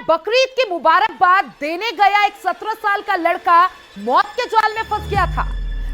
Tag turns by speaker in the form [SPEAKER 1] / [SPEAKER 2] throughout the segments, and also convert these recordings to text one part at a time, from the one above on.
[SPEAKER 1] बकरीद की मुबारकबाद देने गया एक 17 साल का लड़का मौत के जाल में फंस गया था।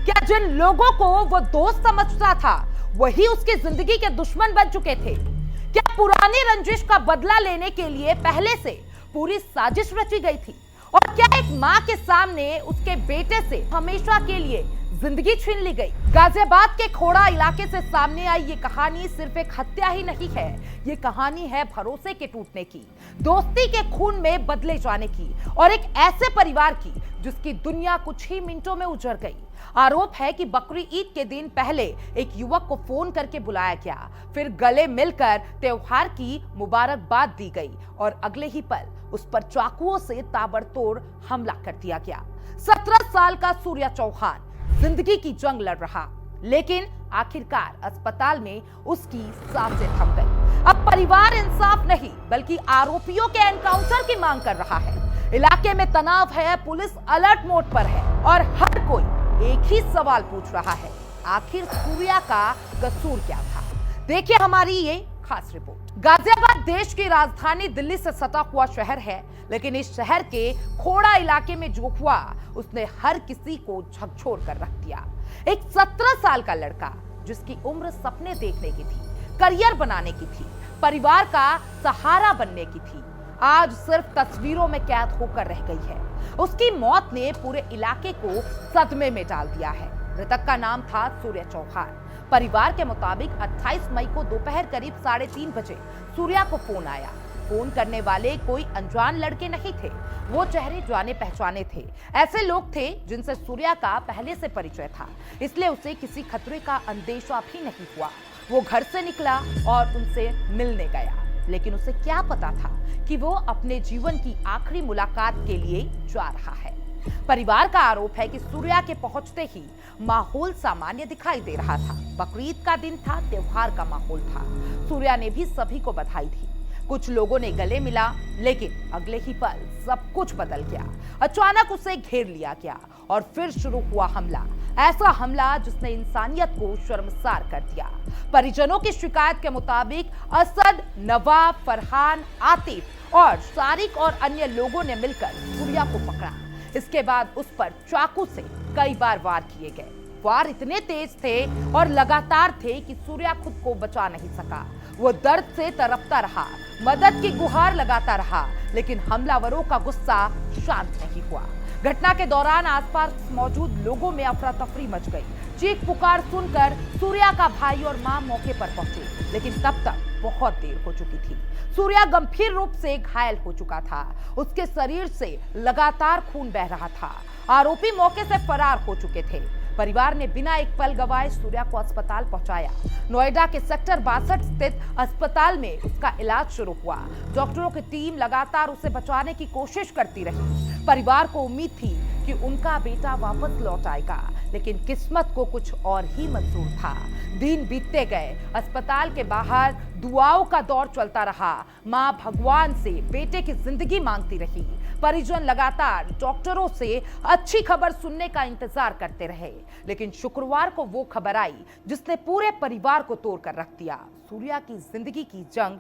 [SPEAKER 1] क्या जिन लोगों को वो दोस्त समझता था वही उसकी जिंदगी के दुश्मन बन चुके थे? क्या पुरानी रंजिश का बदला लेने के लिए पहले से पूरी साजिश रची गई थी? और क्या एक मां के सामने उसके बेटे से हमेशा के लिए जिंदगी छीन ली गई? गाजियाबाद के खोड़ा इलाके से सामने आई ये कहानी सिर्फ एक हत्या ही नहीं है, ये कहानी है भरोसे के टूटने की, दोस्ती के खून में बदले जाने की और एक ऐसे परिवार की जिसकी दुनिया कुछ ही मिनटों में उजड़ गई। आरोप है कि बकरी ईद के दिन पहले एक युवक को फोन करके बुलाया गया, फिर गले मिलकर त्योहार की मुबारकबाद दी गई और अगले ही पल उस पर चाकुओं से ताबड़तोड़ हमला कर दिया गया। 17 साल का सूर्या चौहान जिंदगी की जंग लड़ रहा, लेकिन आखिरकार अस्पताल में उसकी सांसें थम गई। अब परिवार इंसाफ नहीं बल्कि आरोपियों के एनकाउंटर की मांग कर रहा है। इलाके में तनाव है, पुलिस अलर्ट मोड पर है और हर कोई एक ही सवाल पूछ रहा है, आखिर सूर्या का कसूर क्या था? देखिए हमारी ये खास रिपोर्ट। गाजियाबाद देश की राजधानी दिल्ली से सटा हुआ शहर है, लेकिन इस शहर के खोड़ा इलाके में जो हुआ उसने हर किसी को झकझोर कर रख दिया। एक 17 साल का लड़का जिसकी उम्र सपने देखने की थी, करियर बनाने की थी, परिवार का सहारा बनने की थी, आज सिर्फ तस्वीरों में कैद होकर रह गई है। उसकी मौत ने पूरे इलाके को सदमे में डाल दिया है। मृतक का नाम था सूर्या चौहान। परिवार के मुताबिक 28 मई को दोपहर करीब 3:30 बजे सूर्या को फोन आया। फोन करने वाले कोई अनजान लड़के नहीं थे, वो चेहरे जाने पहचाने थे। ऐसे लोग थे जिनसे सूर्या का पहले से परिचय था, इसलिए उसे किसी खतरे का अंदेशा भी नहीं हुआ। वो घर से निकला और उनसे मिलने गया, लेकिन उसे क्या पता था कि वो अपने जीवन की आखिरी मुलाकात के लिए जा रहा है। परिवार का आरोप है कि सूर्या के पहुंचते ही माहौल सामान्य दिखाई दे रहा था। बकरीद का दिन था, त्योहार का माहौल था। सूर्या ने भी सभी को बधाई दी, कुछ लोगों ने गले मिला, लेकिन अगले ही पल सब कुछ बदल गया। अचानक उसे घेर लिया गया और फिर शुरू हुआ हमला, ऐसा हमला जिसने इंसानियत को शर्मसार कर दिया। परिजनों की शिकायत के मुताबिक असद, नवाब, फरहान, आतिफ और सारिक और अन्य लोगों ने मिलकर सूर्या को पकड़ा। इसके बाद उस पर चाकू से कई बार वार किए गए। वार इतने तेज थे और लगातार थे कि सूर्या खुद को बचा नहीं सका। वो दर्द से तड़पता रहा, मदद की गुहार लगाता रहा, लेकिन हमलावरों का गुस्सा शांत नहीं हुआ। घटना के दौरान आसपास मौजूद लोगों में अफरा तफरी मच गई। चीख पुकार सुनकर सूर्या का भाई और मां मौके पर पहुंचे, लेकिन तब तक बहुत देर हो चुकी थी। सूर्या गंभीर रूप से घायल हो चुका था, उसके शरीर से लगातार खून बह रहा था। आरोपी मौके से फरार हो चुके थे। परिवार ने बिना एक पल गवाए सूर्या को अस्पताल पहुंचाया। नोएडा के सेक्टर 62 स्थित अस्पताल में उसका इलाज शुरू हुआ। डॉक्टरों की टीम लगातार उसे बचाने की कोशिश करती रही। परिवार को उम्मीद थी कि उनका बेटा वापस लौट आएगा, लेकिन किस्मत को कुछ और ही मंजूर था। दिन बीतते गए, अस्पताल के बाहर दुआओं का दौर चलता रहा। मां भगवान से बेटे की जिंदगी मांगती रही। परिजन लगातार डॉक्टरों से अच्छी खबर सुनने का इंतजार करते रहे, लेकिन शुक्रवार को वो खबर आई जिसने पूरे परिवार को तोड़ कर रख दिया। सूर्या की जिंदगी की जंग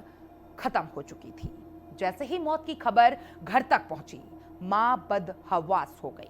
[SPEAKER 1] खत्म हो चुकी थी। जैसे ही मौत की खबर घर तक पहुंची, मां बदहवास हो गई।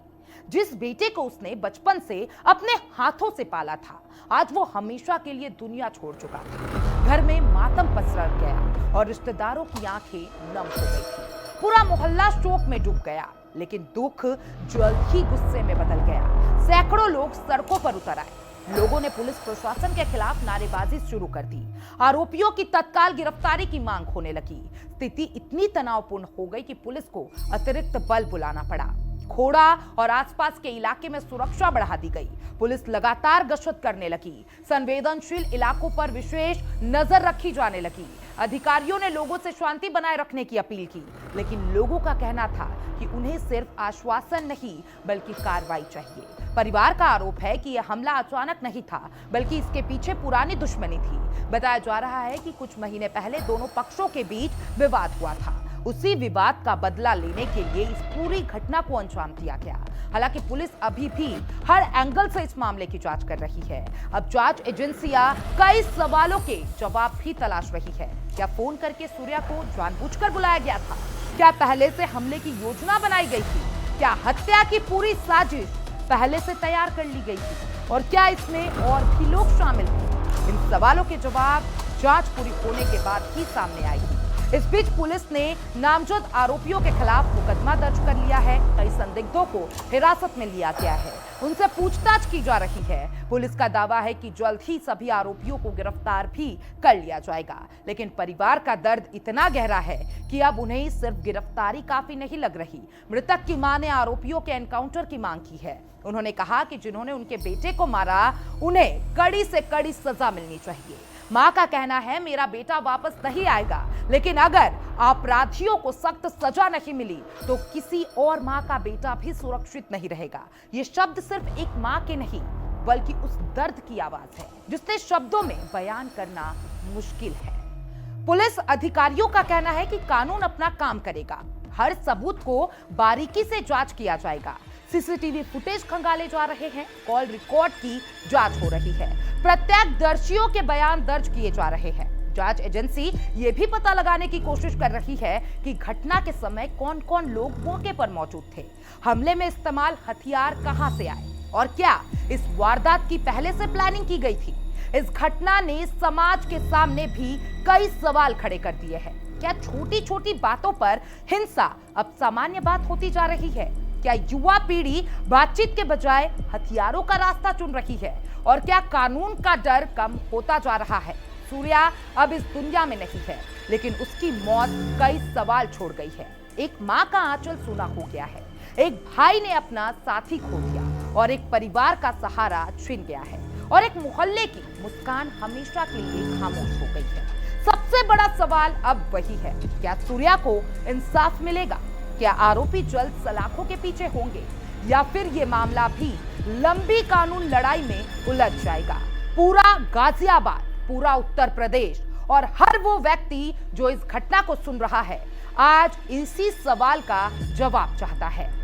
[SPEAKER 1] जिस बेटे को उसने बचपन से अपने हाथों से पाला था, आज वो हमेशा के लिए दुनिया छोड़ चुका था। घर में मातम पसर गया और रिश्तेदारों की आंखें नम हो गई थी। पूरा मोहल्ला शोक में डूब गया, लेकिन दुख जल्द ही गुस्से में बदल गया। सैकड़ों लोग सड़कों पर उतर आए। लोगों ने पुलिस प्रशासन के खिलाफ नारेबाजी शुरू कर दी। आरोपियों की तत्काल गिरफ्तारी की मांग होने लगी। स्थिति इतनी तनावपूर्ण हो गई कि पुलिस को अतिरिक्त बल बुलाना पड़ा। खोड़ा और आसपास के इलाके में सुरक्षा बढ़ा दी गई। पुलिस लगातार गश्त करने लगी। संवेदनशील इलाकों पर विशेष नजर रखी जाने लगी। अधिकारियों ने लोगों से शांति बनाए रखने की अपील की, लेकिन लोगों का कहना था कि उन्हें सिर्फ आश्वासन नहीं बल्कि कार्रवाई चाहिए। परिवार का आरोप है कि यह हमला अचानक नहीं था, बल्कि इसके पीछे पुरानी दुश्मनी थी। बताया जा रहा है कि कुछ महीने पहले दोनों पक्षों के बीच विवाद हुआ था। उसी विवाद का बदला लेने के लिए इस पूरी घटना को अंजाम दिया गया। हालांकि पुलिस अभी भी हर एंगल से इस मामले की जांच कर रही है। अब जांच एजेंसियां कई सवालों के जवाब भी तलाश रही है। क्या फोन करके सूर्या को जानबूझकर बुलाया गया था? क्या पहले से हमले की योजना बनाई गई थी? क्या हत्या की पूरी साजिश पहले से तैयार कर ली गई थी? और क्या इसमें और भी लोग शामिल थे? इन सवालों के जवाब जांच पूरी होने के बाद ही सामने आएगी। इस बीच पुलिस ने नामजद आरोपियों के खिलाफ मुकदमा दर्ज कर लिया है। कई संदिग्धों को हिरासत में लिया गया है, उनसे पूछताछ की जा रही है। पुलिस का दावा है कि जल्द ही सभी आरोपियों को गिरफ्तार भी कर लिया जाएगा, लेकिन परिवार का दर्द इतना गहरा है कि अब उन्हें सिर्फ गिरफ्तारी काफी नहीं लग रही। मृतक की मां ने आरोपियों के एनकाउंटर की मांग की है। उन्होंने कहा कि जिन्होंने उनके बेटे को मारा उन्हें कड़ी से कड़ी सजा मिलनी चाहिए। मां का कहना है, मेरा बेटा वापस नहीं आएगा, लेकिन अगर अपराधियों को सख्त सजा नहीं मिली तो किसी और मां का बेटा भी सुरक्षित नहीं रहेगा। ये शब्द सिर्फ एक मां के नहीं बल्कि उस दर्द की आवाज है जिससे शब्दों में बयान करना मुश्किल है। पुलिस अधिकारियों का कहना है कि कानून अपना काम करेगा, हर सबूत को बारीकी से जांच किया जाएगा। सीसीटीवी फुटेज खंगाले जा रहे हैं, कॉल रिकॉर्ड की जांच हो रही है, प्रत्यक्षदर्शियों के बयान दर्ज किए जा रहे हैं। जांच एजेंसी ये भी पता लगाने की कोशिश कर रही है कि घटना के समय कौन कौन लोग मौके पर मौजूद थे, हमले में इस्तेमाल हथियार कहां से आए और क्या इस वारदात की पहले से प्लानिंग की गई थी। इस घटना ने समाज के सामने भी कई सवाल खड़े कर दिए हैं। क्या छोटी छोटी बातों पर हिंसा अब सामान्य बात होती जा रही है? क्या युवा पीढ़ी बातचीत के बजाय हथियारों का रास्ता चुन रही है? और क्या कानून का डर कम होता जा रहा है? सूर्या अब इस दुनिया में नहीं है, लेकिन उसकी मौत कई सवाल छोड़ गई है। एक मां का आंचल सूना हो गया है, एक भाई ने अपना साथी खो दिया और एक परिवार का सहारा छिन गया है, और एक मोहल्ले की मुस्कान हमेशा के लिए खामोश हो गई है। सबसे बड़ा सवाल अब वही है, क्या सूर्या को इंसाफ मिलेगा? क्या आरोपी जल्द सलाखों के पीछे होंगे या फिर ये मामला भी लंबी कानून लड़ाई में उलझ जाएगा? पूरा गाजियाबाद, पूरा उत्तर प्रदेश और हर वो व्यक्ति जो इस घटना को सुन रहा है आज इसी सवाल का जवाब चाहता है।